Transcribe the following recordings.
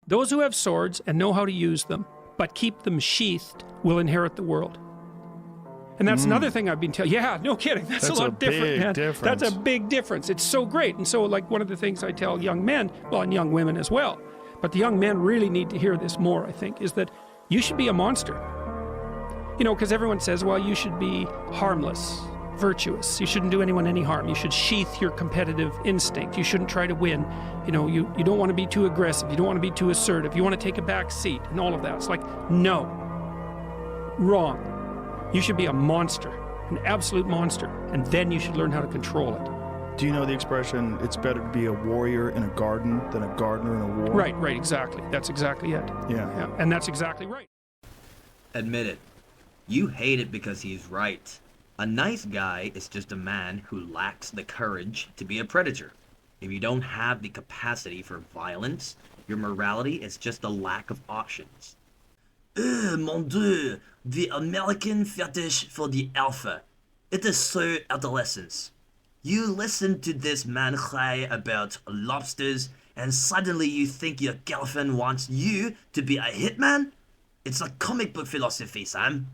Those who have swords and know how to use them, but keep them sheathed, will inherit the world. And that's another thing I've been telling. Yeah, no kidding. That's a lot different, man. Difference. That's a big difference. It's so great. And so, like, one of the things I tell young men, well, and young women as well, but the young men really need to hear this more, I think, is that you should be a monster. You know, because everyone says, well, you should be harmless, virtuous. You shouldn't do anyone any harm. You should sheath your competitive instinct. You shouldn't try to win. You know, you don't want to be too aggressive. You don't want to be too assertive. You want to take a back seat and all of that. It's like, no. Wrong. You should be a monster, an absolute monster, and then you should learn how to control it. Do you know the expression, it's better to be a warrior in a garden than a gardener in a war? Right, exactly. That's exactly it. Yeah. And that's exactly right. Admit it. You hate it because he's right. A nice guy is just a man who lacks the courage to be a predator. If you don't have the capacity for violence, your morality is just a lack of options. Mon Dieu, the American fetish for the alpha. It is so adolescence. You listen to this man cry about lobsters and suddenly you think your girlfriend wants you to be a hitman? It's a comic book philosophy, Sam.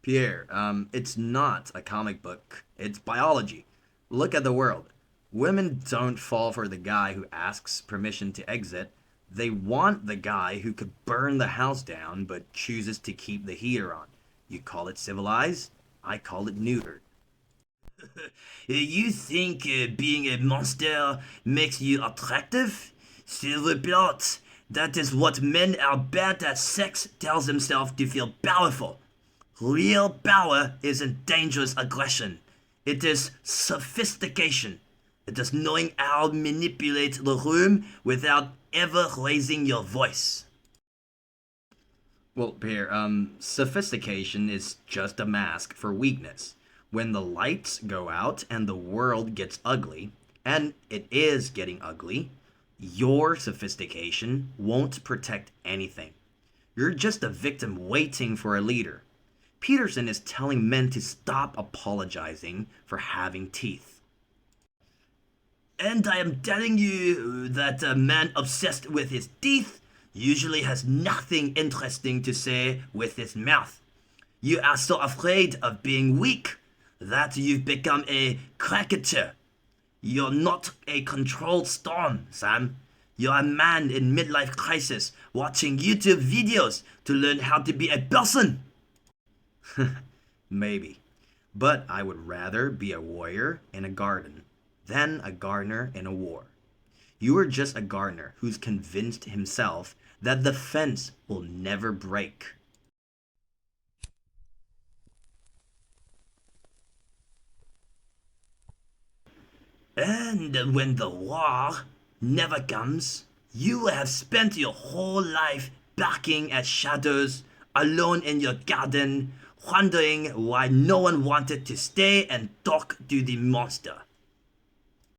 Pierre, it's not a comic book. It's biology. Look at the world. Women don't fall for the guy who asks permission to exit. They want the guy who could burn the house down but chooses to keep the heater on. You call it civilized, I call it neutered. You think being a monster makes you attractive? S'il vous plaît, that is what men are bad at sex tells themselves to feel powerful. Real power isn't dangerous aggression. It is sophistication. It is knowing how to manipulate the room without ever raising your voice. Well, Pierre, sophistication is just a mask for weakness. When the lights go out and the world gets ugly, and it is getting ugly, your sophistication won't protect anything. You're just a victim waiting for a leader. Peterson is telling men to stop apologizing for having teeth. And I am telling you that a man obsessed with his teeth usually has nothing interesting to say with his mouth. You are so afraid of being weak that you've become a caricature. You're not a controlled storm, Sam. You're a man in midlife crisis watching YouTube videos to learn how to be a person. Maybe. But I would rather be a warrior in a garden than a gardener in a war. You are just a gardener who's convinced himself that the fence will never break. And when the war never comes, you will have spent your whole life barking at shadows, alone in your garden, wondering why no one wanted to stay and talk to the monster.